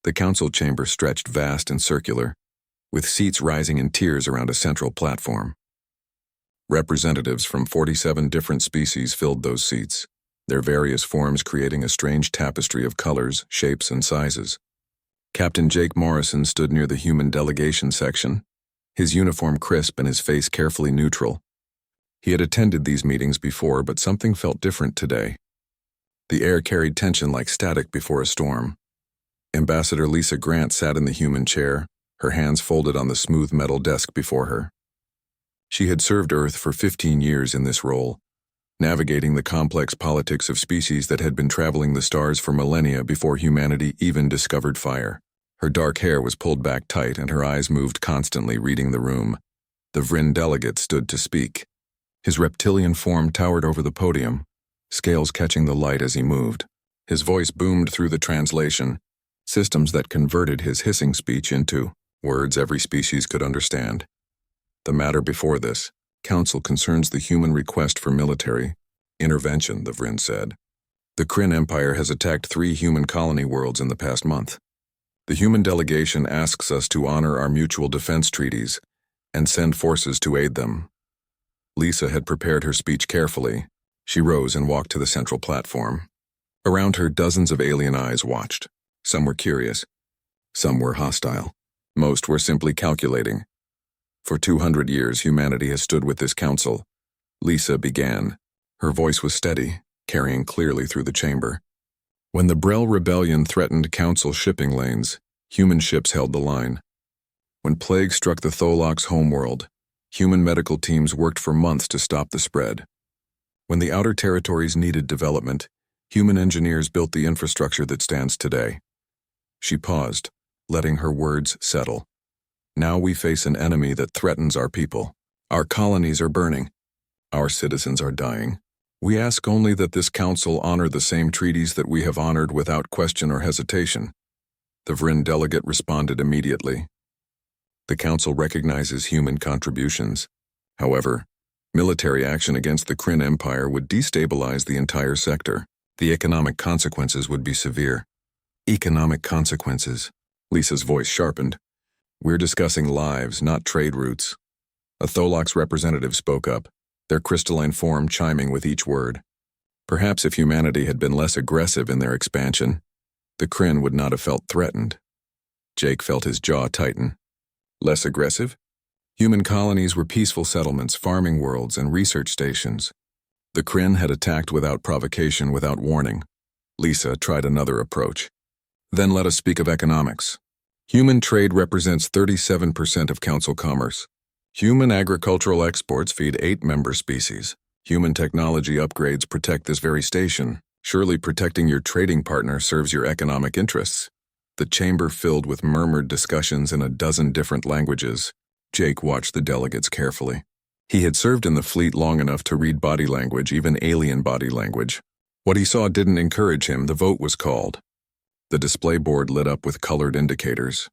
The council chamber stretched vast and circular, with seats rising in tiers around a central platform. Representatives from 47 different species filled those seats, their various forms creating a strange tapestry of colors, shapes, and sizes. Captain Jake Morrison stood near the human delegation section, his uniform crisp and his face carefully neutral. He had attended these meetings before, but something felt different today. The air carried tension like static before a storm. Ambassador Lisa Grant sat in the human chair, her hands folded on the smooth metal desk before her. She had served Earth for 15 years in this role, navigating the complex politics of species that had been traveling the stars for millennia before humanity even discovered fire. Her dark hair was pulled back tight and her eyes moved constantly, reading the room. The Vryn delegate stood to speak. His reptilian form towered over the podium, scales catching the light as he moved. His voice boomed through the translation, systems that converted his hissing speech into words every species could understand. The matter before this council concerns the human request for military intervention, the Vryn said. The Kryn Empire has attacked 3 human colony worlds in the past month. The human delegation asks us to honor our mutual defense treaties and send forces to aid them. Lisa had prepared her speech carefully. She rose and walked to the central platform. Around her, dozens of alien eyes watched. Some were curious. Some were hostile. Most were simply calculating. For 200 years, humanity has stood with this council. Lisa began. Her voice was steady, carrying clearly through the chamber. When the Brel Rebellion threatened council shipping lanes, human ships held the line. When plague struck the Tholok's homeworld, human medical teams worked for months to stop the spread. When the outer territories needed development, human engineers built the infrastructure that stands today. She paused, letting her words settle. Now we face an enemy that threatens our people. Our colonies are burning. Our citizens are dying. We ask only that this council honor the same treaties that we have honored without question or hesitation. The Vryn delegate responded immediately. The council recognizes human contributions. However, military action against the Kryn Empire would destabilize the entire sector. The economic consequences would be severe. Economic consequences. Lisa's voice sharpened. We're discussing lives, not trade routes. A Tholok's representative spoke up, their crystalline form chiming with each word. Perhaps if humanity had been less aggressive in their expansion, the Kryn would not have felt threatened. Jake felt his jaw tighten. Less aggressive? Human colonies were peaceful settlements, farming worlds, and research stations. The Kryn had attacked without provocation, without warning. Lisa tried another approach. Then let us speak of economics. Human trade represents 37% of council commerce. Human agricultural exports feed 8 member species. Human technology upgrades protect this very station. Surely protecting your trading partner serves your economic interests. The chamber filled with murmured discussions in a dozen different languages. Jake watched the delegates carefully. He had served in the fleet long enough to read body language, even alien body language. What he saw didn't encourage him. The vote was called. The display board lit up with colored indicators.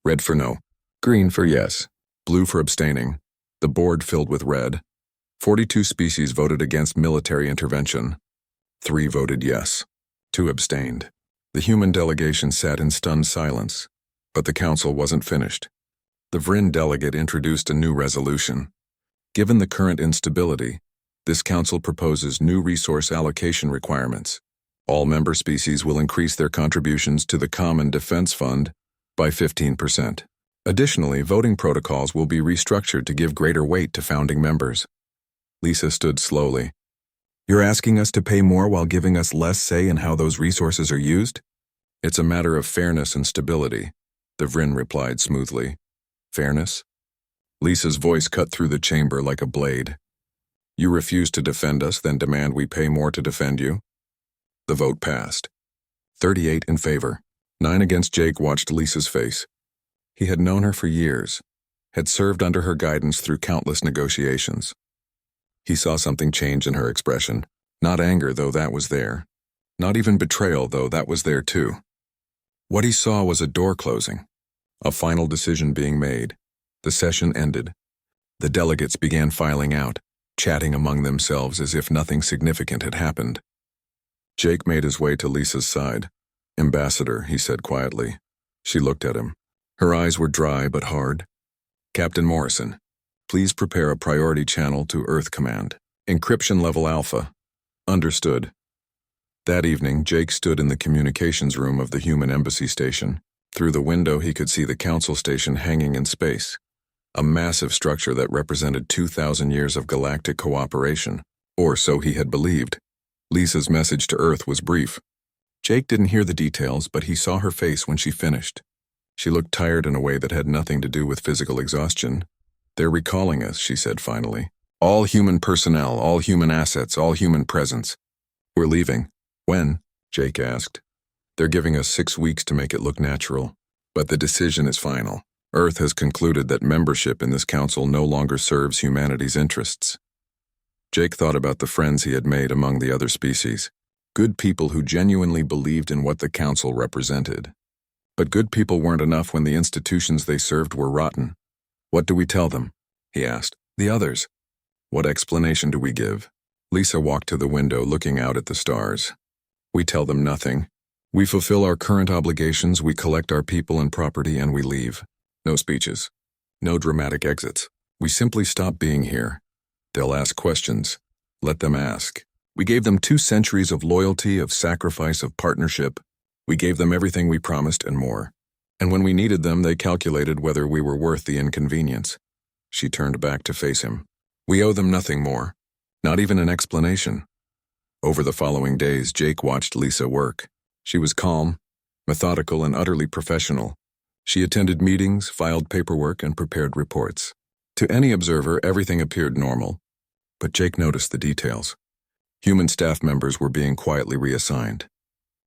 Red for no, green for yes, blue for abstaining. The board filled with red. 42 species voted against military intervention. 3 voted yes. 2 abstained. The human delegation sat in stunned silence, but the council wasn't finished. The Vryn delegate introduced a new resolution. Given the current instability, this council proposes new resource allocation requirements. All member species will increase their contributions to the Common Defense Fund by 15%. Additionally, voting protocols will be restructured to give greater weight to founding members. Lisa stood slowly. You're asking us to pay more while giving us less say in how those resources are used? It's a matter of fairness and stability, the Vryn replied smoothly. Fairness? Lisa's voice cut through the chamber like a blade. You refuse to defend us, then demand we pay more to defend you? The vote passed. 38 in favor. 9 against. Jake watched Lisa's face. He had known her for years, had served under her guidance through countless negotiations. He saw something change in her expression. Not anger, though that was there. Not even betrayal, though that was there too. What he saw was a door closing, a final decision being made. The session ended. The delegates began filing out, chatting among themselves as if nothing significant had happened. Jake made his way to Lisa's side. Ambassador, he said quietly, She looked at him. Her eyes were dry but hard. Captain Morrison, please prepare a priority channel to Earth Command. Encryption level Alpha. Understood. That evening, Jake stood in the communications room of the human embassy station. Through the window, he could see the council station hanging in space. A massive structure that represented 2,000 years of galactic cooperation. Or so he had believed. Lisa's message to Earth was brief. Jake didn't hear the details, but he saw her face when she finished. She looked tired in a way that had nothing to do with physical exhaustion. They're recalling us, she said finally. All human personnel, all human assets, all human presence. We're leaving. When? Jake asked. They're giving us 6 weeks to make it look natural. But the decision is final. Earth has concluded that membership in this council no longer serves humanity's interests. Jake thought about the friends he had made among the other species. Good people who genuinely believed in what the council represented. But good people weren't enough when the institutions they served were rotten. What do we tell them? He asked. The others. What explanation do we give? Lisa walked to the window looking out at the stars. We tell them nothing. We fulfill our current obligations, we collect our people and property, and we leave. No speeches. No dramatic exits. We simply stop being here. They'll ask questions. Let them ask. We gave them 2 centuries of loyalty, of sacrifice, of partnership. We gave them everything we promised and more. And when we needed them, they calculated whether we were worth the inconvenience. She turned back to face him. We owe them nothing more. Not even an explanation. Over the following days, Jake watched Lisa work. She was calm, methodical, and utterly professional. She attended meetings, filed paperwork, and prepared reports. To any observer, everything appeared normal. But Jake noticed the details. Human staff members were being quietly reassigned.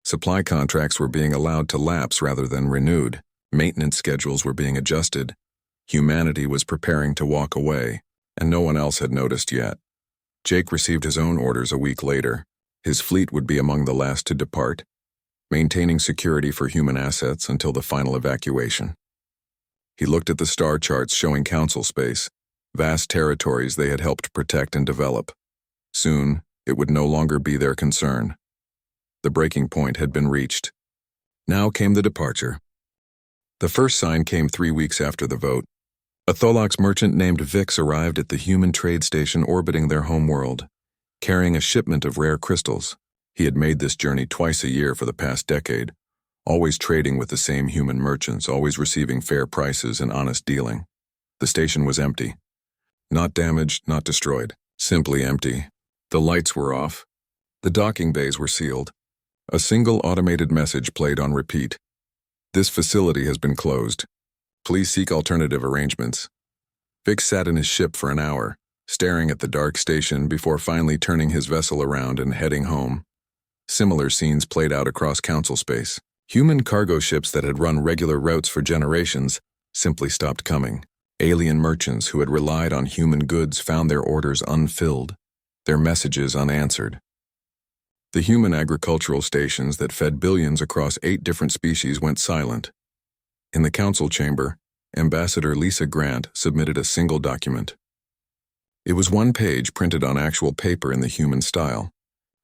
Supply contracts were being allowed to lapse rather than renewed. Maintenance schedules were being adjusted. Humanity was preparing to walk away, and no one else had noticed yet. Jake received his own orders a week later. His fleet would be among the last to depart, maintaining security for human assets until the final evacuation. He looked at the star charts showing council space, vast territories they had helped protect and develop. Soon, it would no longer be their concern. The breaking point had been reached. Now came the departure. The first sign came 3 weeks after the vote. A Tholox merchant named Vix arrived at the human trade station orbiting their home world, carrying a shipment of rare crystals. He had made this journey twice a year for the past decade, always trading with the same human merchants, always receiving fair prices and honest dealing. The station was empty. Not damaged, not destroyed. Simply empty. The lights were off. The docking bays were sealed. A single automated message played on repeat. This facility has been closed. Please seek alternative arrangements. Vix sat in his ship for an hour, staring at the dark station before finally turning his vessel around and heading home. Similar scenes played out across council space. Human cargo ships that had run regular routes for generations simply stopped coming. Alien merchants who had relied on human goods found their orders unfilled, their messages unanswered. The human agricultural stations that fed billions across 8 different species went silent. In the council chamber, Ambassador Lisa Grant submitted a single document. It was 1 page printed on actual paper in the human style.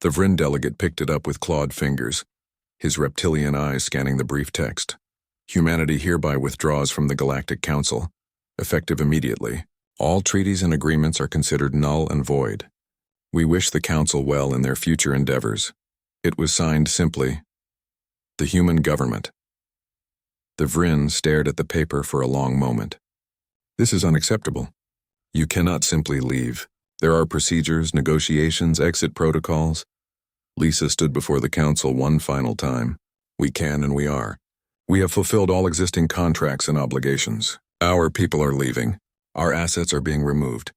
The Vryn delegate picked it up with clawed fingers, his reptilian eyes scanning the brief text. Humanity hereby withdraws from the Galactic Council, effective immediately. All treaties and agreements are considered null and void. We wish the Council well in their future endeavors. It was signed simply, the human government. The Vryn stared at the paper for a long moment. This is unacceptable. You cannot simply leave. There are procedures, negotiations, exit protocols. Lisa stood before the council one final time. We can and we are. We have fulfilled all existing contracts and obligations. Our people are leaving. Our assets are being removed.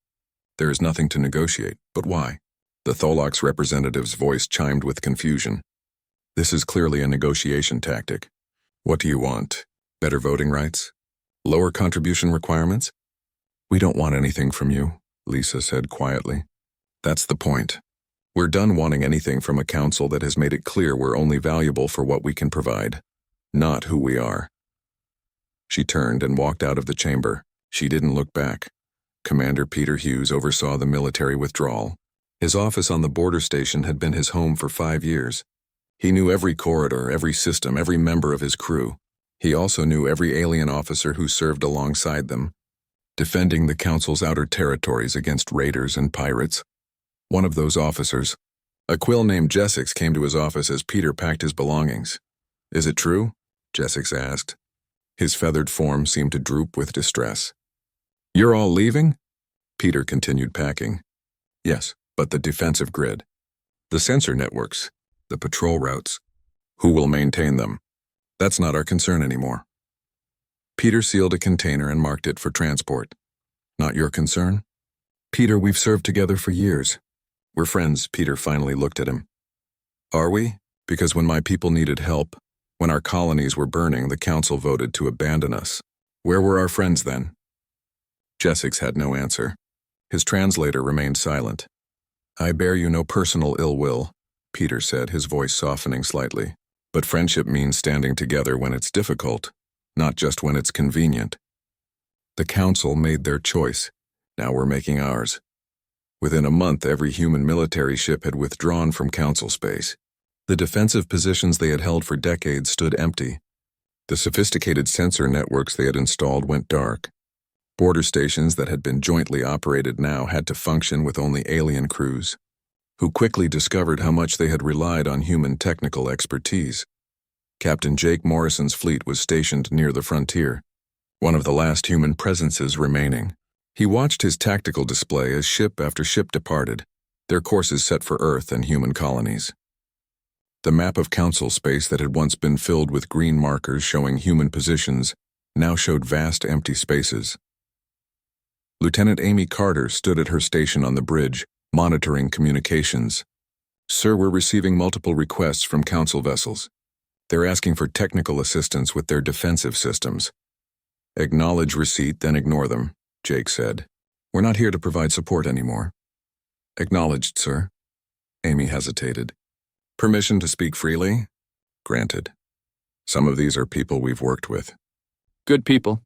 There is nothing to negotiate, but why? The Tholox representative's voice chimed with confusion. This is clearly a negotiation tactic. What do you want? Better voting rights? Lower contribution requirements? We don't want anything from you, Lisa said quietly. That's the point. We're done wanting anything from a council that has made it clear we're only valuable for what we can provide, not who we are. She turned and walked out of the chamber. She didn't look back. Commander Peter Hughes oversaw the military withdrawal. His office on the border station had been his home for 5 years. He knew every corridor, every system, every member of his crew. He also knew every alien officer who served alongside them, defending the Council's outer territories against raiders and pirates. One of those officers, a quill named Jessix, came to his office as Peter packed his belongings. "Is it true?" Jessix asked. His feathered form seemed to droop with distress. "You're all leaving?" Peter continued packing. "Yes, but the defensive grid, the sensor networks, the patrol routes. Who will maintain them? That's not our concern anymore." Peter sealed a container and marked it for transport. "Not your concern?" "Peter, we've served together for years. We're friends." Peter finally looked at him. "Are we? Because when my people needed help, when our colonies were burning, the Council voted to abandon us. Where were our friends then?" Jessix had no answer. His translator remained silent. "I bear you no personal ill will," Peter said, his voice softening slightly. "But friendship means standing together when it's difficult, not just when it's convenient. The Council made their choice. Now we're making ours." Within a month, every human military ship had withdrawn from Council space. The defensive positions they had held for decades stood empty. The sophisticated sensor networks they had installed went dark. Border stations that had been jointly operated now had to function with only alien crews, who quickly discovered how much they had relied on human technical expertise. Captain Jake Morrison's fleet was stationed near the frontier, one of the last human presences remaining. He watched his tactical display as ship after ship departed, their courses set for Earth and human colonies. The map of Council space that had once been filled with green markers showing human positions now showed vast empty spaces. Lieutenant Amy Carter stood at her station on the bridge, monitoring communications. "Sir, we're receiving multiple requests from Council vessels. They're asking for technical assistance with their defensive systems." "Acknowledge receipt, then ignore them," Jake said. "We're not here to provide support anymore." "Acknowledged, sir." Amy hesitated. "Permission to speak freely?" "Granted. Some of these are people we've worked with." "Good people."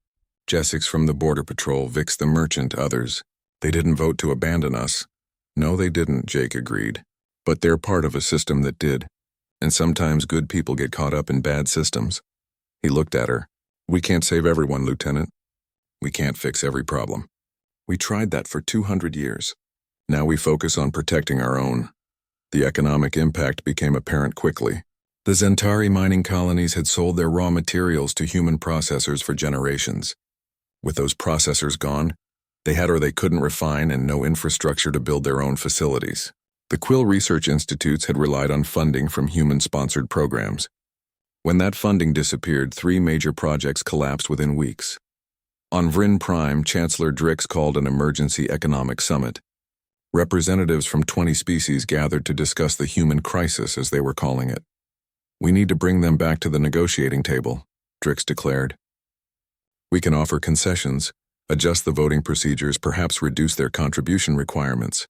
Jessix from the Border Patrol, Vix the Merchant, others. "They didn't vote to abandon us." "No, they didn't," Jake agreed. "But they're part of a system that did. And sometimes good people get caught up in bad systems." He looked at her. "We can't save everyone, Lieutenant. We can't fix every problem. We tried that for 200 years. Now we focus on protecting our own." The economic impact became apparent quickly. The Zentari mining colonies had sold their raw materials to human processors for generations. With those processors gone, they had or they couldn't refine and no infrastructure to build their own facilities. The Quill Research Institutes had relied on funding from human-sponsored programs. When that funding disappeared, 3 major projects collapsed within weeks. On Vryn Prime, Chancellor Drix called an emergency economic summit. Representatives from 20 species gathered to discuss the human crisis, as they were calling it. "We need to bring them back to the negotiating table," Drix declared. "We can offer concessions, adjust the voting procedures, perhaps reduce their contribution requirements."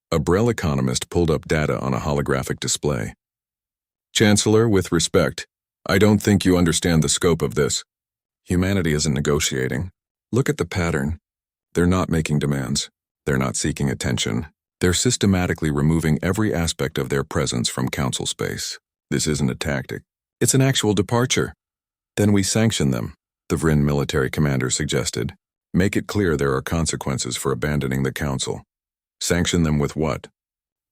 A Brel economist pulled up data on a holographic display. "Chancellor, with respect, I don't think you understand the scope of this. Humanity isn't negotiating. Look at the pattern. They're not making demands. They're not seeking attention. They're systematically removing every aspect of their presence from Council space. This isn't a tactic. It's an actual departure." "Then we sanction them," the Vryn military commander suggested. "Make it clear there are consequences for abandoning the Council." "Sanction them with what?"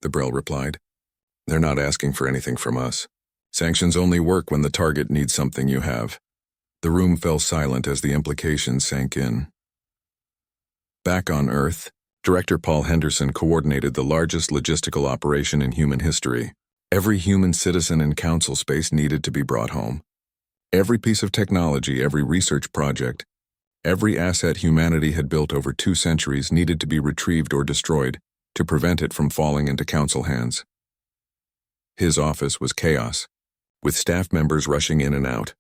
the Brel replied. "They're not asking for anything from us. Sanctions only work when the target needs something you have." The room fell silent as the implications sank in. Back on Earth, Director Paul Henderson coordinated the largest logistical operation in human history. Every human citizen in Council space needed to be brought home. Every piece of technology, every research project, every asset humanity had built over 2 centuries needed to be retrieved or destroyed to prevent it from falling into Council hands. His office was chaos, with staff members rushing in and out,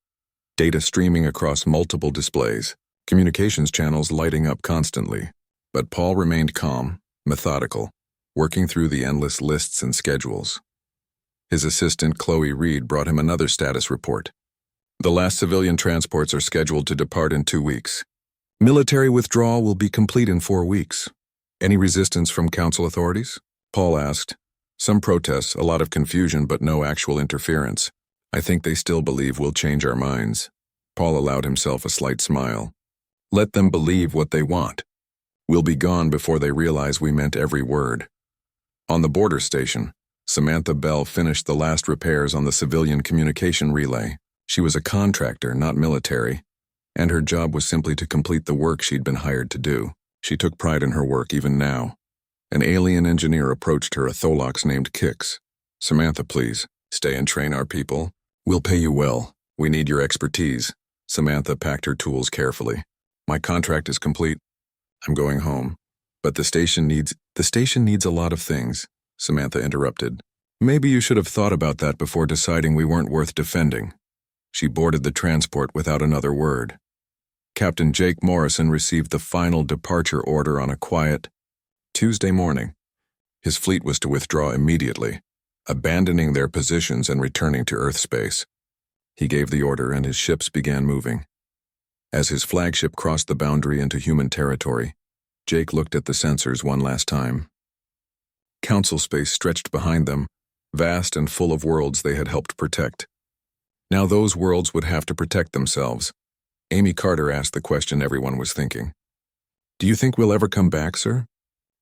data streaming across multiple displays, communications channels lighting up constantly. But Paul remained calm, methodical, working through the endless lists and schedules. His assistant, Chloe Reed, brought him another status report. "The last civilian transports are scheduled to depart in 2 weeks. Military withdrawal will be complete in 4 weeks. Any resistance from Council authorities?" Paul asked. "Some protests, a lot of confusion, but no actual interference. I think they still believe we'll change our minds." Paul allowed himself a slight smile. Let them believe what they want. We'll be gone before they realize we meant every word. On the border station, Samantha Bell finished the last repairs on the civilian communication relay. She was a contractor, not military, and her job was simply to complete the work she'd been hired to do. She took pride in her work even now. An alien engineer approached her, a Tholox named Kix. Samantha, please, stay and train our people. We'll pay you well. We need your expertise. Samantha packed her tools carefully. My contract is complete. I'm going home. But the station needs a lot of things, Samantha interrupted. Maybe you should have thought about that before deciding we weren't worth defending. She boarded the transport without another word. Captain Jake Morrison received the final departure order on a quiet Tuesday morning. His fleet was to withdraw immediately, abandoning their positions and returning to Earth space. He gave the order and his ships began moving. As his flagship crossed the boundary into human territory, Jake looked at the sensors one last time. Council space stretched behind them, vast and full of worlds they had helped protect. Now those worlds would have to protect themselves. Amy Carter asked the question everyone was thinking. Do you think we'll ever come back, sir?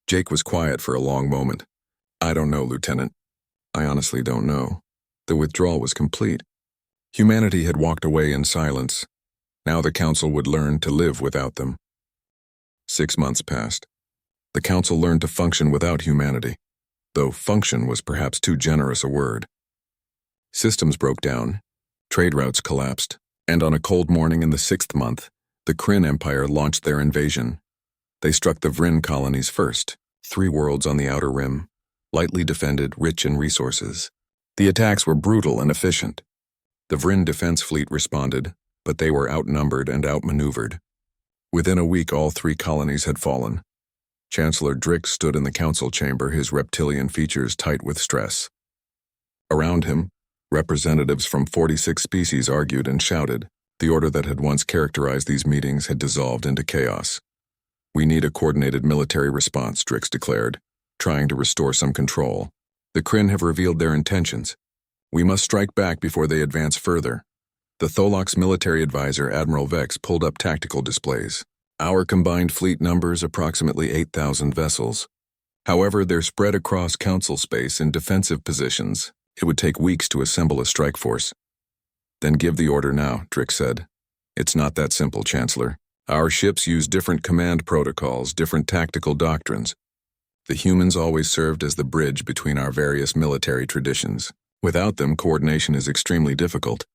Jake was quiet for a long moment. I don't know, Lieutenant. I honestly don't know. The withdrawal was complete. Humanity had walked away in silence. Now the Council would learn to live without them. 6 months passed. The Council learned to function without humanity, though function was perhaps too generous a word. Systems broke down, trade routes collapsed, and on a cold morning in the 6th month, the Kryn Empire launched their invasion. They struck the Vryn colonies first, 3 worlds on the outer rim, lightly defended, rich in resources. The attacks were brutal and efficient. The Vryn defense fleet responded, but they were outnumbered and outmaneuvered. Within a week, all 3 colonies had fallen. Chancellor Drix stood in the council chamber, his reptilian features tight with stress. Around him, representatives from 46 species argued and shouted. The order that had once characterized these meetings had dissolved into chaos. We need a coordinated military response, Drix declared, trying to restore some control. The Kryn have revealed their intentions. We must strike back before they advance further. The Tholox military advisor, Admiral Vex, pulled up tactical displays. Our combined fleet numbers approximately 8,000 vessels. However, they're spread across council space in defensive positions. It would take weeks to assemble a strike force. Then give the order now, Drix said. It's not that simple, Chancellor. Our ships use different command protocols, different tactical doctrines. The humans always served as the bridge between our various military traditions. Without them, coordination is extremely difficult.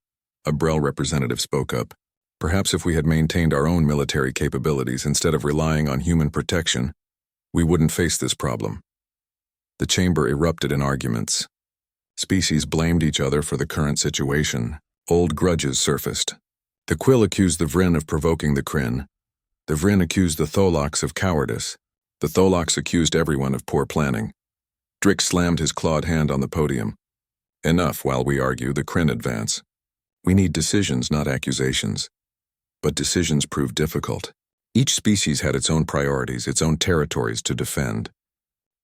A Brel representative spoke up. Perhaps if we had maintained our own military capabilities instead of relying on human protection, we wouldn't face this problem. The chamber erupted in arguments. Species blamed each other for the current situation. Old grudges surfaced. The Quill accused the Vryn of provoking the Kryn. The Vryn accused the Tholox of cowardice. The Tholox accused everyone of poor planning. Drix slammed his clawed hand on the podium. Enough while we argue, the Kryn advance. We need decisions, not accusations. But decisions proved difficult. Each species had its own priorities, its own territories to defend.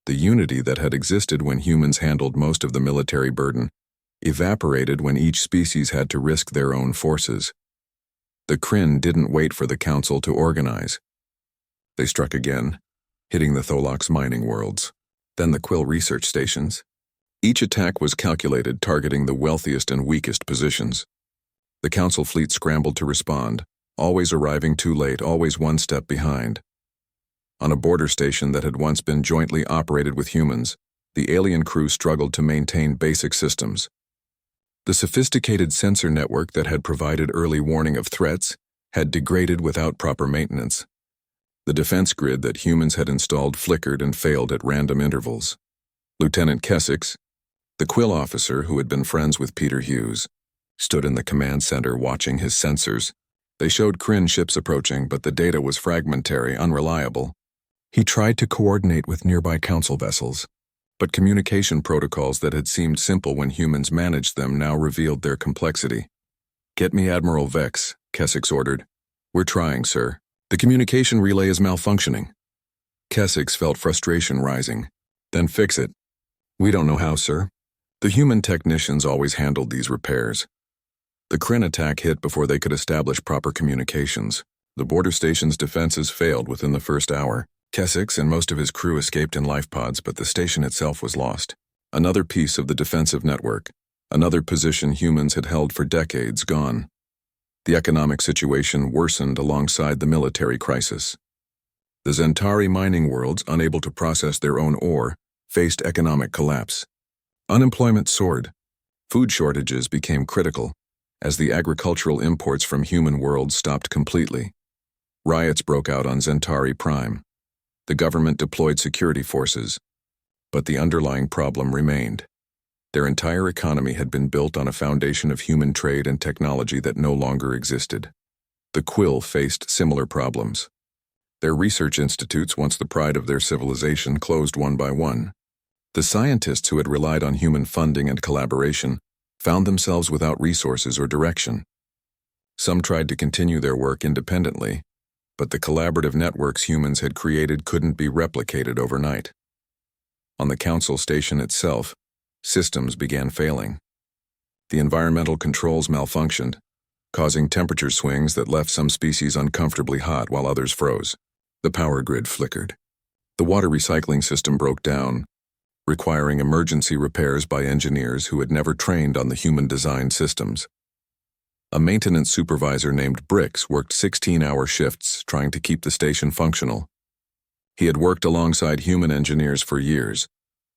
The unity that had existed when humans handled most of the military burden evaporated when each species had to risk their own forces. The Kryn didn't wait for the Council to organize. They struck again, hitting the Tholox mining worlds, then the Quill research stations. Each attack was calculated, targeting the wealthiest and weakest positions. The Council fleet scrambled to respond, always arriving too late, always one step behind. On a border station that had once been jointly operated with humans, the alien crew struggled to maintain basic systems. The sophisticated sensor network that had provided early warning of threats had degraded without proper maintenance. The defense grid that humans had installed flickered and failed at random intervals. Lieutenant Kessex, the Quill officer who had been friends with Peter Hughes, stood in the command center watching his sensors. They showed Kryn ships approaching, but the data was fragmentary, unreliable. He tried to coordinate with nearby council vessels, but communication protocols that had seemed simple when humans managed them now revealed their complexity. Get me Admiral Vex, Kessex ordered. We're trying, sir. The communication relay is malfunctioning. Kessex felt frustration rising. Then fix it. We don't know how, sir. The human technicians always handled these repairs. The Kryn attack hit before they could establish proper communications. The border station's defenses failed within the first hour. Keswick and most of his crew escaped in life pods, but the station itself was lost. Another piece of the defensive network, another position humans had held for decades, gone. The economic situation worsened alongside the military crisis. The Zentari mining worlds, unable to process their own ore, faced economic collapse. Unemployment soared. Food shortages became critical, as the agricultural imports from human worlds stopped completely. Riots broke out on Zentari Prime. The government deployed security forces, but the underlying problem remained. Their entire economy had been built on a foundation of human trade and technology that no longer existed. The Quill faced similar problems. Their research institutes, once the pride of their civilization, closed one by one. The scientists who had relied on human funding and collaboration found themselves without resources or direction. Some tried to continue their work independently, but the collaborative networks humans had created couldn't be replicated overnight. On the council station itself, systems began failing. The environmental controls malfunctioned, causing temperature swings that left some species uncomfortably hot while others froze. The power grid flickered. The water recycling system broke down, requiring emergency repairs by engineers who had never trained on the human-designed systems. A maintenance supervisor named Brix worked 16-hour shifts trying to keep the station functional. He had worked alongside human engineers for years,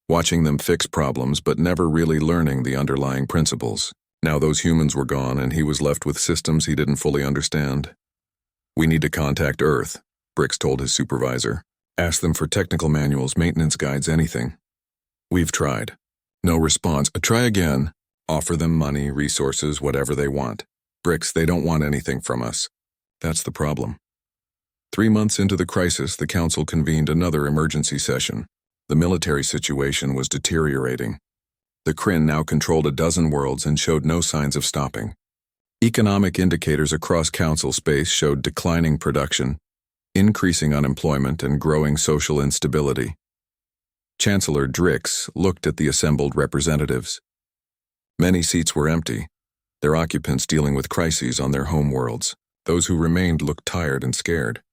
watching them fix problems but never really learning the underlying principles. Now those humans were gone and he was left with systems he didn't fully understand. "We need to contact Earth," Brix told his supervisor. "Ask them for technical manuals, maintenance guides, anything." "We've tried." "No response." "Try again." "Offer them money, resources, whatever they want." "Brix, they don't want anything from us." That's the problem. 3 months into the crisis, the council convened another emergency session. The military situation was deteriorating. The Kryn now controlled a dozen worlds and showed no signs of stopping. Economic indicators across council space showed declining production, increasing unemployment, and growing social instability. Chancellor Drix looked at the assembled representatives. Many seats were empty, their occupants dealing with crises on their home worlds. Those who remained looked tired and scared.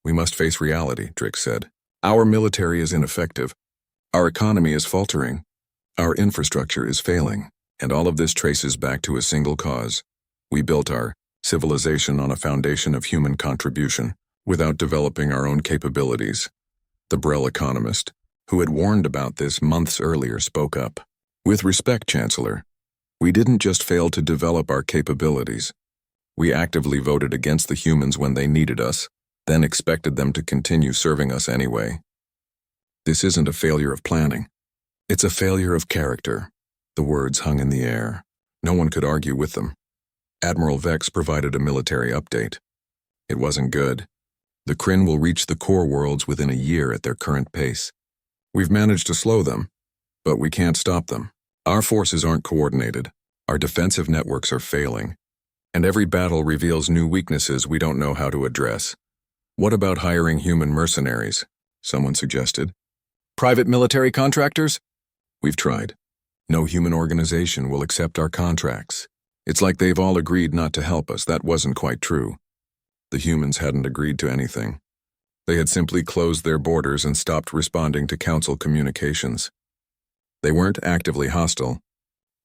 "We must face reality," Drix said. "Our military is ineffective. Our economy is faltering. Our infrastructure is failing. And all of this traces back to a single cause. We built our civilization on a foundation of human contribution, without developing our own capabilities." The Brel economist, who had warned about this months earlier, spoke up. "With respect, Chancellor, we didn't just fail to develop our capabilities. We actively voted against the humans when they needed us, then expected them to continue serving us anyway. This isn't a failure of planning. It's a failure of character." The words hung in the air. No one could argue with them. Admiral Vex provided a military update. "It wasn't good. The Kryn will reach the core worlds within a year at their current pace. We've managed to slow them, but we can't stop them. Our forces aren't coordinated. Our defensive networks are failing. And every battle reveals new weaknesses we don't know how to address." "What about hiring human mercenaries?" someone suggested. "Private military contractors?" "We've tried. No human organization will accept our contracts. It's like they've all agreed not to help us." That wasn't quite true. The humans hadn't agreed to anything. They had simply closed their borders and stopped responding to council communications. They weren't actively hostile.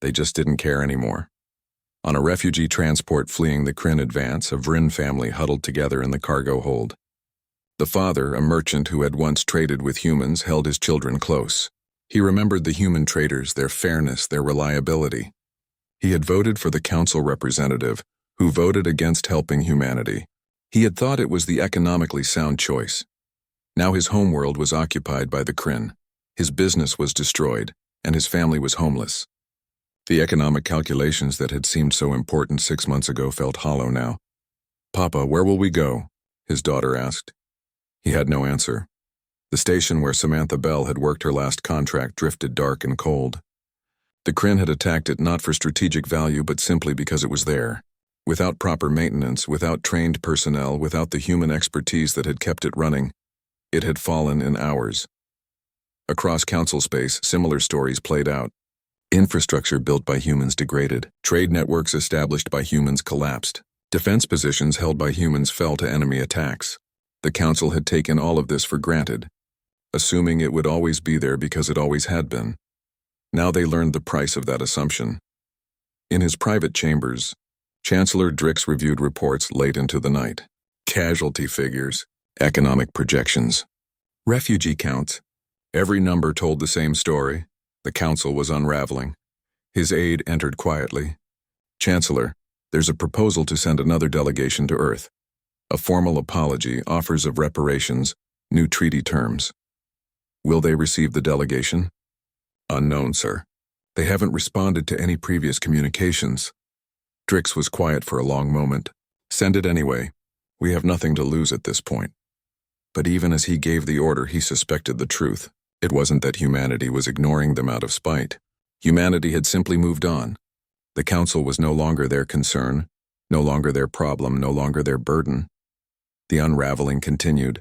They just didn't care anymore. On a refugee transport fleeing the Kryn advance, a Vryn family huddled together in the cargo hold. The father, a merchant who had once traded with humans, held his children close. He remembered the human traders, their fairness, their reliability. He had voted for the council representative, who voted against helping humanity. He had thought it was the economically sound choice. Now his homeworld was occupied by the Kryn. His business was destroyed, and his family was homeless. The economic calculations that had seemed so important 6 months ago felt hollow now. "Papa, where will we go?" his daughter asked. He had no answer. The station where Samantha Bell had worked her last contract drifted dark and cold. The Kryn had attacked it not for strategic value but simply because it was there. Without proper maintenance, without trained personnel, without the human expertise that had kept it running, it had fallen in hours. Across council space, similar stories played out. Infrastructure built by humans degraded. Trade networks established by humans collapsed. Defense positions held by humans fell to enemy attacks. The Council had taken all of this for granted, assuming it would always be there because it always had been. Now they learned the price of that assumption. In his private chambers, Chancellor Drix reviewed reports late into the night. Casualty figures, economic projections, refugee counts. Every number told the same story. The Council was unraveling. His aide entered quietly. "Chancellor, there's a proposal to send another delegation to Earth. A formal apology, offers of reparations, new treaty terms. Will they receive the delegation?" "Unknown, sir. They haven't responded to any previous communications." Drix was quiet for a long moment. "Send it anyway. We have nothing to lose at this point." But even as he gave the order, he suspected the truth. It wasn't that humanity was ignoring them out of spite. Humanity had simply moved on. The Council was no longer their concern, no longer their problem, no longer their burden. The unraveling continued,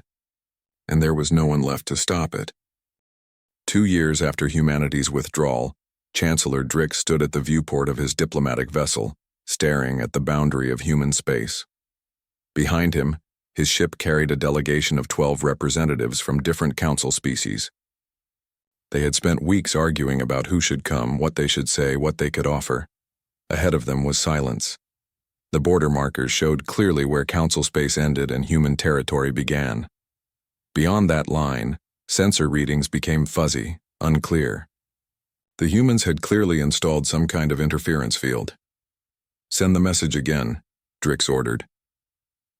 and there was no one left to stop it. 2 years after humanity's withdrawal, Chancellor Drix stood at the viewport of his diplomatic vessel, staring at the boundary of human space. Behind him, his ship carried a delegation of 12 representatives from different Council species. They had spent weeks arguing about who should come, what they should say, what they could offer. Ahead of them was silence. The border markers showed clearly where Council space ended and human territory began. Beyond that line, sensor readings became fuzzy, unclear. The humans had clearly installed some kind of interference field. "Send the message again," Drix ordered.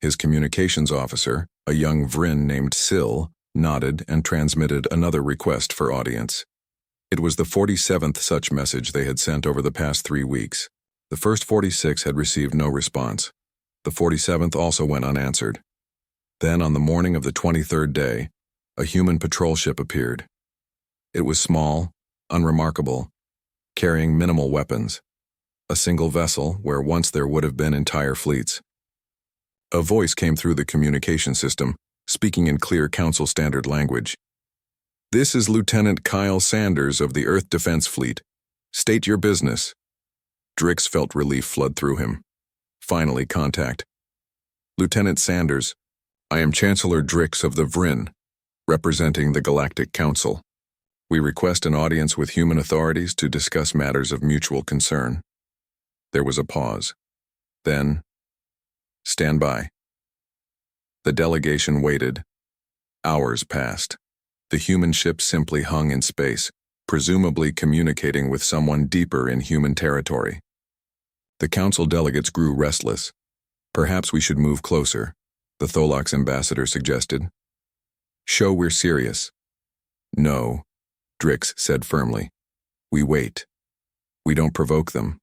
His communications officer, a young Vryn named Syl, nodded and transmitted another request for audience. It was the 47th such message they had sent over the past 3 weeks. The first 46 had received no response. The 47th also went unanswered. Then, on the morning of the 23rd day, a human patrol ship appeared. It was small, unremarkable, carrying minimal weapons. A single vessel where once there would have been entire fleets. A voice came through the communication system, speaking in clear Council standard language. "This is Lieutenant Kyle Sanders of the Earth Defense Fleet. State your business." Drix felt relief flood through him. Finally, contact. "Lieutenant Sanders, I am Chancellor Drix of the Vryn, representing the Galactic Council. We request an audience with human authorities to discuss matters of mutual concern." There was a pause. Then, "Stand by." The delegation waited. Hours passed. The human ship simply hung in space, presumably communicating with someone deeper in human territory. The Council delegates grew restless. "Perhaps we should move closer," the Tholox ambassador suggested. "Show we're serious." "No," Drix said firmly. "We wait. We don't provoke them."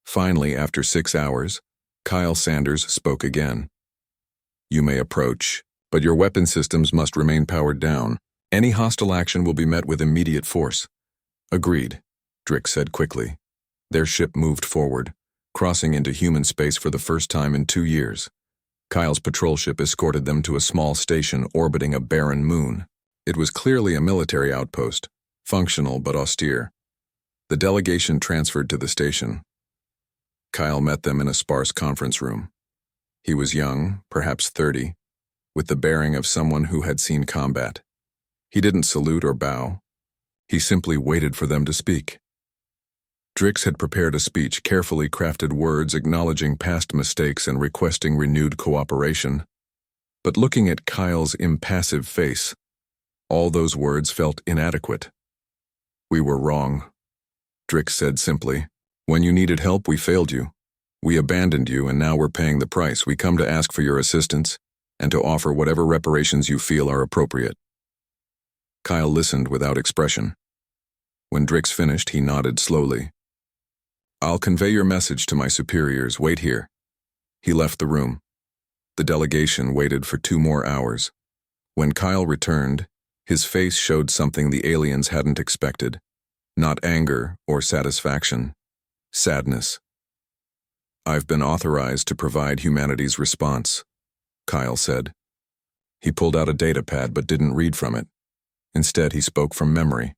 Finally, after 6 hours, Kyle Sanders spoke again. "You may approach, but your weapon systems must remain powered down. Any hostile action will be met with immediate force." "Agreed," Drix said quickly. Their ship moved forward, crossing into human space for the first time in 2 years. Kyle's patrol ship escorted them to a small station orbiting a barren moon. It was clearly a military outpost, functional but austere. The delegation transferred to the station. Kyle met them in a sparse conference room. He was young, perhaps 30, with the bearing of someone who had seen combat. He didn't salute or bow. He simply waited for them to speak. Drix had prepared a speech, carefully crafted words acknowledging past mistakes and requesting renewed cooperation. But looking at Kyle's impassive face, all those words felt inadequate. "We were wrong," Drix said simply. "When you needed help, we failed you. We abandoned you, and now we're paying the price. We come to ask for your assistance and to offer whatever reparations you feel are appropriate." Kyle listened without expression. When Drix finished, he nodded slowly. "I'll convey your message to my superiors. Wait here." He left the room. The delegation waited for 2 more hours. When Kyle returned, his face showed something the aliens hadn't expected. Not anger or satisfaction. Sadness. "I've been authorized to provide humanity's response," Kyle said. He pulled out a datapad but didn't read from it. Instead, he spoke from memory.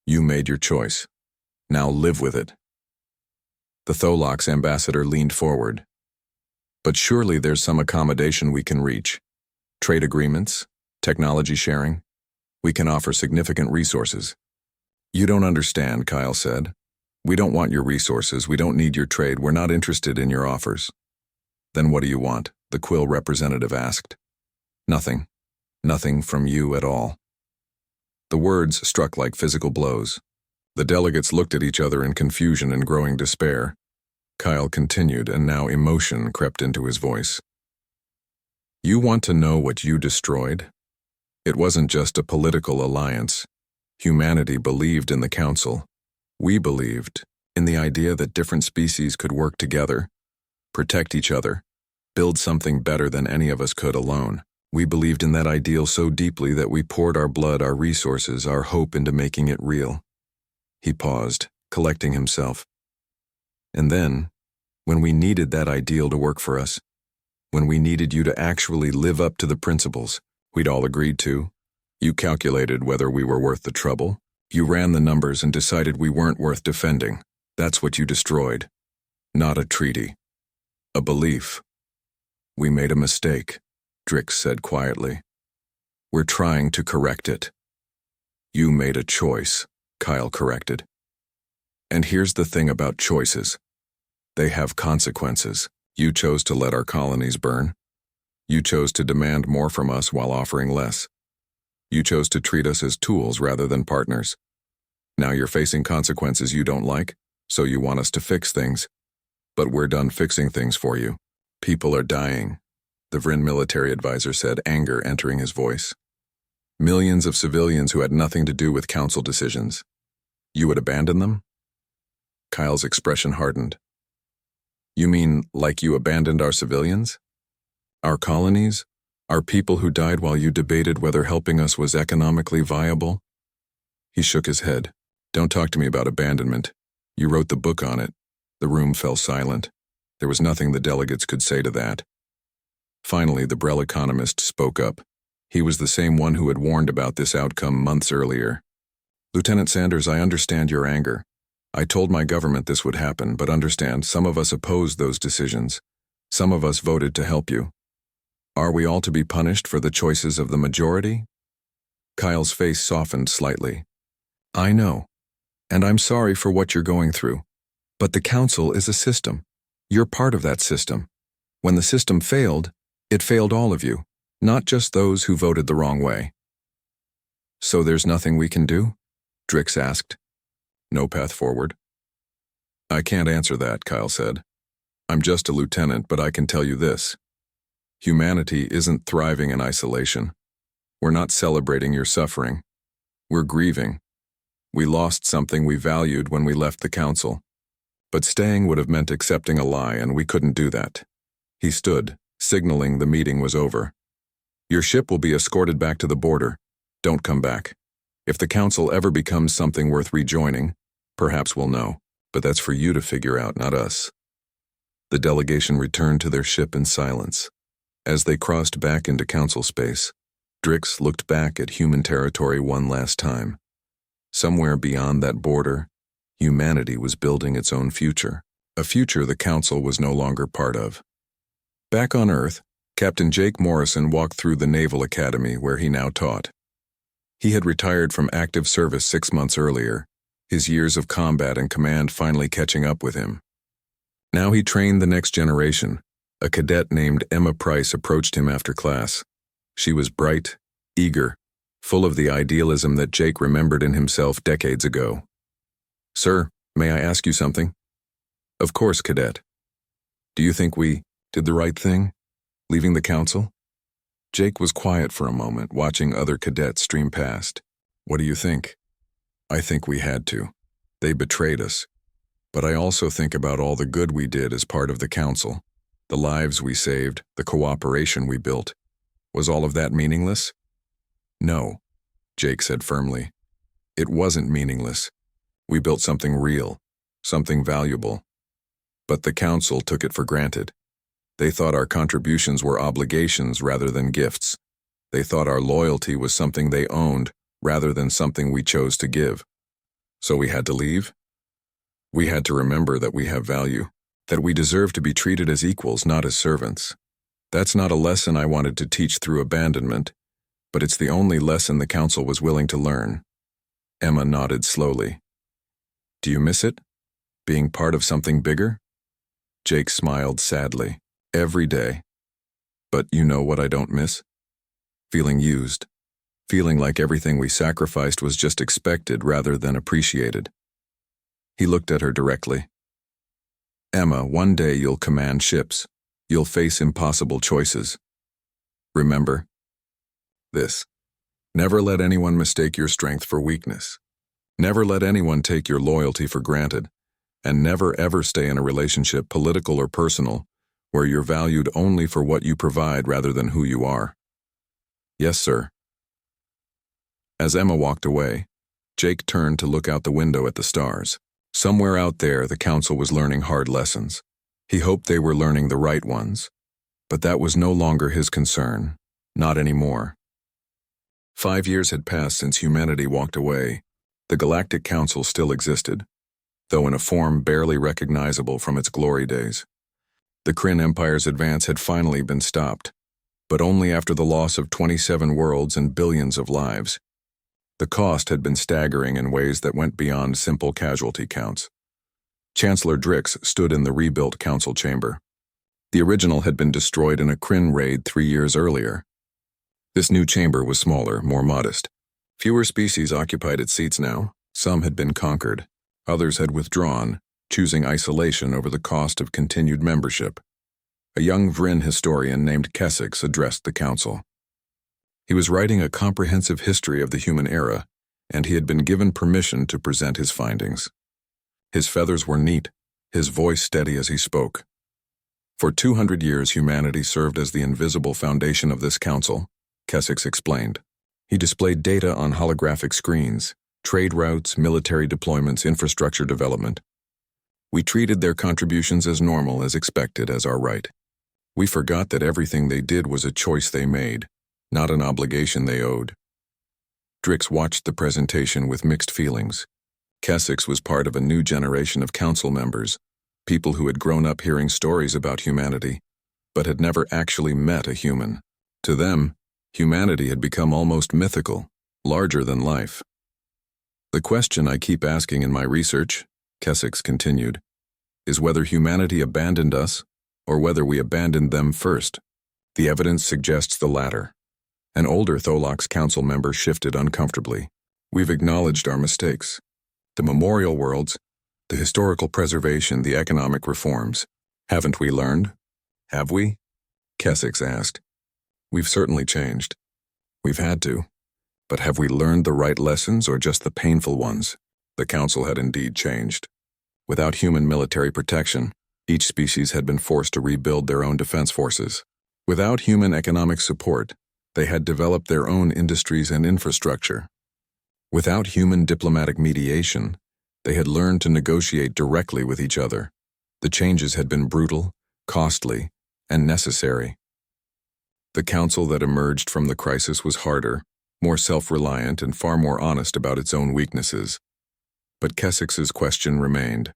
"You made your choice. Now live with it. The Tholox ambassador leaned forward. But surely there's some accommodation we can reach. Trade agreements, technology sharing. We can offer significant resources. You don't understand, Kyle said. We don't want your resources, we don't need your trade, we're not interested in your offers. Then what do you want? The Quill representative asked. Nothing. Nothing from you at all. The words struck like physical blows. The delegates looked at each other in confusion and growing despair. Kyle continued, and now emotion crept into his voice. You want to know what you destroyed? It wasn't just a political alliance. Humanity believed in the Council. We believed in the idea that different species could work together, protect each other, build something better than any of us could alone. We believed in that ideal so deeply that we poured our blood, our resources, our hope into making it real. He paused, collecting himself. And then, when we needed that ideal to work for us, when we needed you to actually live up to the principles we'd all agreed to, you calculated whether we were worth the trouble. You ran the numbers and decided we weren't worth defending. That's what you destroyed. Not a treaty. A belief. We made a mistake, Drix said quietly. We're trying to correct it. You made a choice, Kyle corrected. And here's the thing about choices. They have consequences. You chose to let our colonies burn. You chose to demand more from us while offering less. You chose to treat us as tools rather than partners. Now you're facing consequences you don't like, so you want us to fix things. But we're done fixing things for you. People are dying, the Vryn military advisor said, anger entering his voice. Millions of civilians who had nothing to do with council decisions. You would abandon them? Kyle's expression hardened. You mean like you abandoned our civilians? Our colonies? Our people who died while you debated whether helping us was economically viable? He shook his head. Don't talk to me about abandonment. You wrote the book on it. The room fell silent. There was nothing the delegates could say to that. Finally, the Brel economist spoke up. He was the same one who had warned about this outcome months earlier. Lieutenant Sanders, I understand your anger. I told my government this would happen, but understand, some of us opposed those decisions. Some of us voted to help you. Are we all to be punished for the choices of the majority? Kyle's face softened slightly. I know, and I'm sorry for what you're going through. But the Council is a system. You're part of that system. When the system failed, it failed all of you, not just those who voted the wrong way. So there's nothing we can do? Drix asked. No path forward. I can't answer that, Kyle said. I'm just a lieutenant, but I can tell you this. Humanity isn't thriving in isolation. We're not celebrating your suffering. We're grieving. We lost something we valued when we left the Council. But staying would have meant accepting a lie, and we couldn't do that. He stood, signaling the meeting was over. Your ship will be escorted back to the border. Don't come back. If the Council ever becomes something worth rejoining, perhaps we'll know. But that's for you to figure out, not us. The delegation returned to their ship in silence. As they crossed back into Council space, Drix looked back at human territory one last time. Somewhere beyond that border, humanity was building its own future, a future the Council was no longer part of. Back on Earth, Captain Jake Morrison walked through the Naval Academy where he now taught. He had retired from active service 6 months earlier, his years of combat and command finally catching up with him. Now he trained the next generation. A cadet named Emma Price approached him after class. She was bright, eager, full of the idealism that Jake remembered in himself decades ago. Sir, may I ask you something? Of course, Cadet. Do you think we did the right thing, leaving the Council? Jake was quiet for a moment, watching other cadets stream past. What do you think? I think we had to. They betrayed us. But I also think about all the good we did as part of the Council. The lives we saved, the cooperation we built. Was all of that meaningless? No, Jake said firmly. It wasn't meaningless. We built something real, something valuable. But the Council took it for granted. They thought our contributions were obligations rather than gifts. They thought our loyalty was something they owned rather than something we chose to give. So we had to leave? We had to remember that we have value, that we deserve to be treated as equals, not as servants. That's not a lesson I wanted to teach through abandonment, but it's the only lesson the council was willing to learn. Emma nodded slowly. Do you miss it? Being part of something bigger? Jake smiled sadly. Every day. But you know what I don't miss? Feeling used. Feeling like everything we sacrificed was just expected rather than appreciated. He looked at her directly. Emma, one day you'll command ships. You'll face impossible choices. Remember this. Never let anyone mistake your strength for weakness. Never let anyone take your loyalty for granted. And never ever stay in a relationship, political or personal, where you're valued only for what you provide rather than who you are. Yes, sir. As Emma walked away, Jake turned to look out the window at the stars. Somewhere out there, the council was learning hard lessons. He hoped they were learning the right ones. But that was no longer his concern. Not anymore. 5 years had passed since humanity walked away. The Galactic Council still existed, though in a form barely recognizable from its glory days. The Kryn Empire's advance had finally been stopped, but only after the loss of 27 worlds and billions of lives. The cost had been staggering in ways that went beyond simple casualty counts. Chancellor Drix stood in the rebuilt council chamber. The original had been destroyed in a Kryn raid 3 years earlier. This new chamber was smaller, more modest. Fewer species occupied its seats now. Some had been conquered. Others had withdrawn, choosing isolation over the cost of continued membership. A young Vryn historian named Kesix addressed the council. He was writing a comprehensive history of the human era, and he had been given permission to present his findings. His feathers were neat, his voice steady as he spoke. For 200 years, humanity served as the invisible foundation of this council, Kesix explained. He displayed data on holographic screens, trade routes, military deployments, infrastructure development. We treated their contributions as normal, as expected, as our right. We forgot that everything they did was a choice they made, not an obligation they owed. Drix watched the presentation with mixed feelings. Kesix was part of a new generation of council members, people who had grown up hearing stories about humanity, but had never actually met a human. To them, humanity had become almost mythical, larger than life. The question I keep asking in my research, Kesix continued, is whether humanity abandoned us or whether we abandoned them first. The evidence suggests the latter. An older Tholox council member shifted uncomfortably. We've acknowledged our mistakes. The memorial worlds, the historical preservation, the economic reforms. Haven't we learned? Have we? Kesix asked. We've certainly changed. We've had to. But have we learned the right lessons or just the painful ones? The council had indeed changed. Without human military protection, each species had been forced to rebuild their own defense forces. Without human economic support, they had developed their own industries and infrastructure. Without human diplomatic mediation, they had learned to negotiate directly with each other. The changes had been brutal, costly, and necessary. The council that emerged from the crisis was harder, more self-reliant, and far more honest about its own weaknesses. But Kesix's question remained.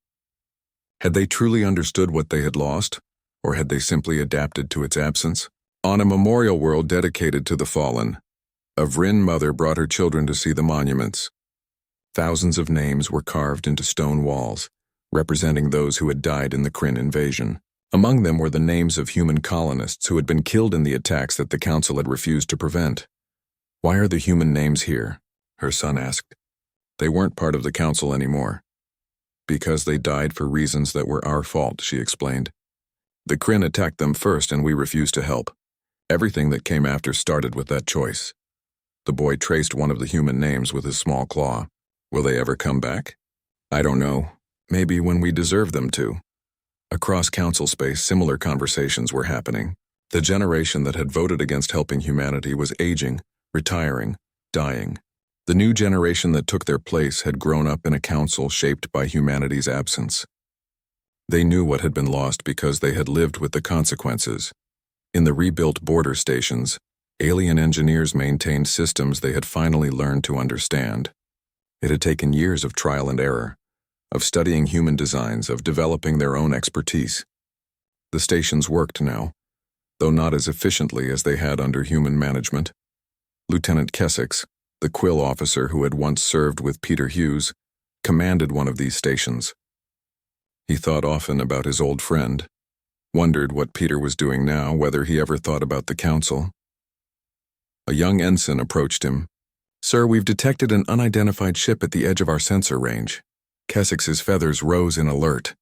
Had they truly understood what they had lost, or had they simply adapted to its absence? On a memorial world dedicated to the fallen, a Vryn mother brought her children to see the monuments. Thousands of names were carved into stone walls, representing those who had died in the Kryn invasion. Among them were the names of human colonists who had been killed in the attacks that the council had refused to prevent. Why are the human names here? Her son asked. They weren't part of the council anymore. Because they died for reasons that were our fault, she explained. The Kryn attacked them first and we refused to help. Everything that came after started with that choice. The boy traced one of the human names with his small claw. Will they ever come back? I don't know. Maybe when we deserve them to. Across council space, similar conversations were happening. The generation that had voted against helping humanity was aging, retiring, dying. The new generation that took their place had grown up in a council shaped by humanity's absence. They knew what had been lost because they had lived with the consequences. In the rebuilt border stations, alien engineers maintained systems they had finally learned to understand. It had taken years of trial and error, of studying human designs, of developing their own expertise. The stations worked now, though not as efficiently as they had under human management. Lieutenant Kessex, the Quill officer who had once served with Peter Hughes, commanded one of these stations. He thought often about his old friend, wondered what Peter was doing now, whether he ever thought about the council. A young ensign approached him. "Sir, we've detected an unidentified ship at the edge of our sensor range." Kessex's feathers rose in alert.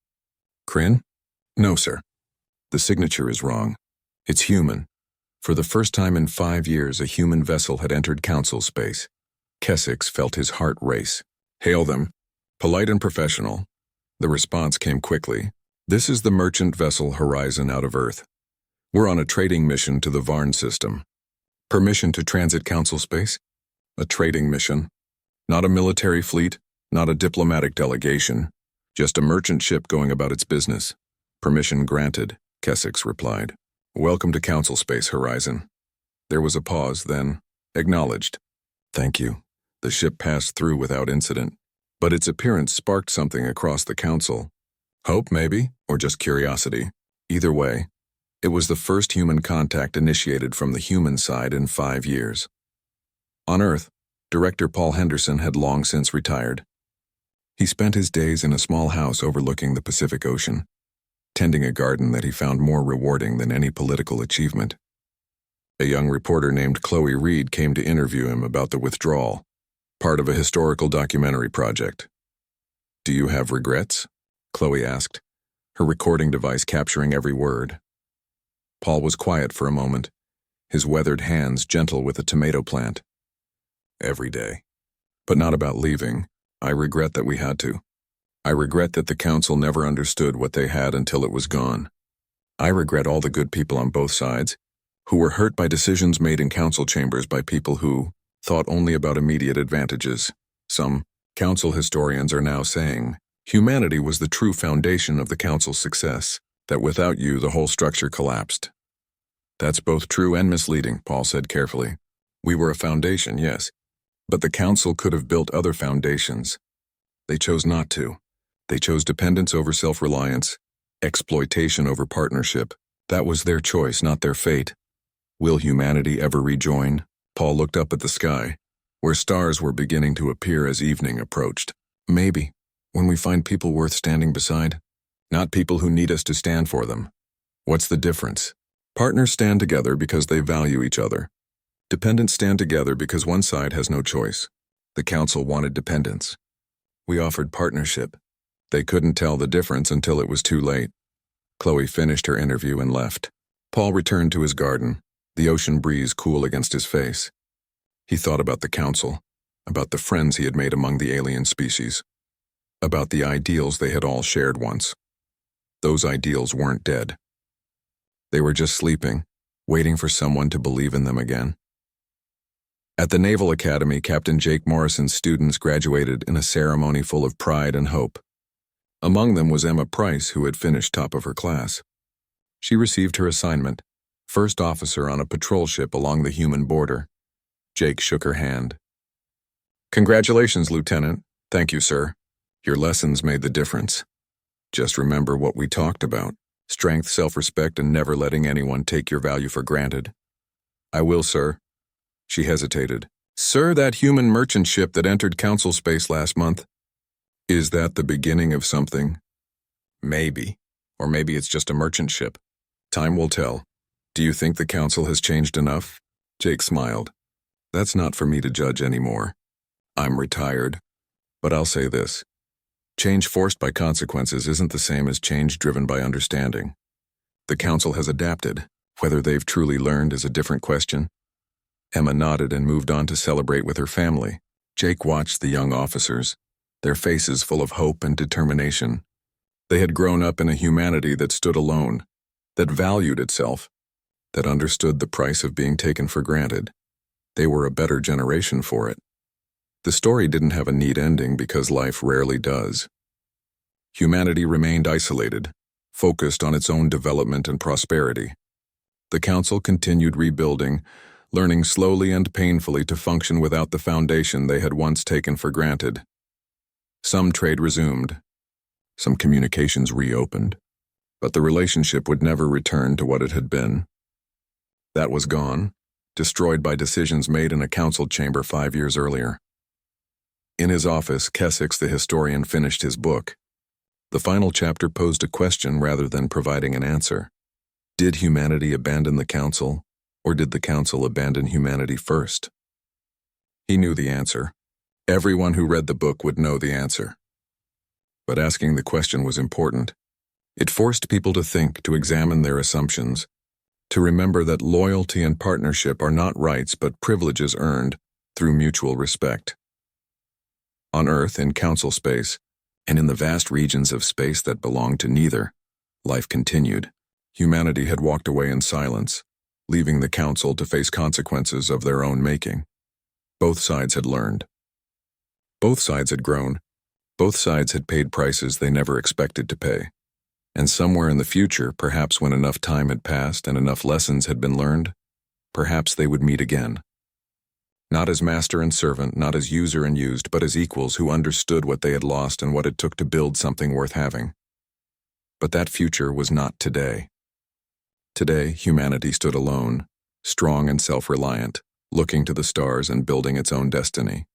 "Kryn?" "No, sir. The signature is wrong. It's human." For the first time in 5 years, a human vessel had entered council space. Kessex felt his heart race. "Hail them." Polite and professional, the response came quickly. "This is the merchant vessel Horizon out of Earth. We're on a trading mission to the Varn system. Permission to transit council space? A trading mission. Not a military fleet, not a diplomatic delegation. Just a merchant ship going about its business. Permission granted," Kessex replied. "Welcome to council space, Horizon." There was a pause, then, "Acknowledged." "Thank you." The ship passed through without incident, but its appearance sparked something across the council. Hope, maybe, or just curiosity. Either way, it was the first human contact initiated from the human side in 5 years. On Earth, Director Paul Henderson had long since retired. He spent his days in a small house overlooking the Pacific Ocean, tending a garden that he found more rewarding than any political achievement. A young reporter named Chloe Reed came to interview him about the withdrawal, part of a historical documentary project. "Do you have regrets?" Chloe asked, her recording device capturing every word. Paul was quiet for a moment, his weathered hands gentle with a tomato plant. "Every day. But not about leaving. I regret that we had to. I regret that the council never understood what they had until it was gone. I regret all the good people on both sides, who were hurt by decisions made in council chambers by people who thought only about immediate advantages. Some council historians are now saying humanity was the true foundation of the council's success, that without you the whole structure collapsed." "That's both true and misleading," Paul said carefully. "We were a foundation, yes, but the council could have built other foundations. They chose not to. They chose dependence over self-reliance, exploitation over partnership. That was their choice, not their fate. Will humanity ever rejoin?" Paul looked up at the sky, where stars were beginning to appear as evening approached. "Maybe, when we find people worth standing beside. Not people who need us to stand for them. What's the difference? Partners stand together because they value each other. Dependents stand together because one side has no choice. The council wanted dependence. We offered partnership. They couldn't tell the difference until it was too late." Chloe finished her interview and left. Paul returned to his garden, the ocean breeze cool against his face. He thought about the council, about the friends he had made among the alien species, about the ideals they had all shared once. Those ideals weren't dead. They were just sleeping, waiting for someone to believe in them again. At the Naval Academy, Captain Jake Morrison's students graduated in a ceremony full of pride and hope. Among them was Emma Price, who had finished top of her class. She received her assignment, first officer on a patrol ship along the human border. Jake shook her hand. "Congratulations, Lieutenant." "Thank you, sir. Your lessons made the difference. Just remember what we talked about: strength, self-respect, and never letting anyone take your value for granted." "I will, sir." She hesitated. "Sir, that human merchant ship that entered council space last month, is that the beginning of something?" "Maybe. Or maybe it's just a merchant ship. Time will tell. Do you think the council has changed enough?" Jake smiled. "That's not for me to judge anymore. I'm retired. But I'll say this. Change forced by consequences isn't the same as change driven by understanding. The council has adapted. Whether they've truly learned is a different question." Emma nodded and moved on to celebrate with her family. Jake watched the young officers, their faces full of hope and determination. They had grown up in a humanity that stood alone, that valued itself, that understood the price of being taken for granted. They were a better generation for it. The story didn't have a neat ending because life rarely does. Humanity remained isolated, focused on its own development and prosperity. The council continued rebuilding, learning slowly and painfully to function without the foundation they had once taken for granted. Some trade resumed, Some communications reopened, but the relationship would never return to what it had been. That was gone, destroyed by decisions made in a council chamber 5 years earlier. In his office, Kessex the historian finished his book. The final chapter posed a question rather than providing an answer. Did humanity abandon the council, or did the council abandon humanity first? He knew the answer. Everyone who read the book would know the answer. But asking the question was important. It forced people to think, to examine their assumptions, to remember that loyalty and partnership are not rights but privileges earned through mutual respect. On Earth, in council space, and in the vast regions of space that belonged to neither, life continued. Humanity had walked away in silence, leaving the council to face consequences of their own making. Both sides had learned. Both sides had grown. Both sides had paid prices they never expected to pay. And somewhere in the future, perhaps when enough time had passed and enough lessons had been learned, perhaps they would meet again. Not as master and servant, not as user and used, but as equals who understood what they had lost and what it took to build something worth having. But that future was not today. Today, humanity stood alone, strong and self-reliant, looking to the stars and building its own destiny.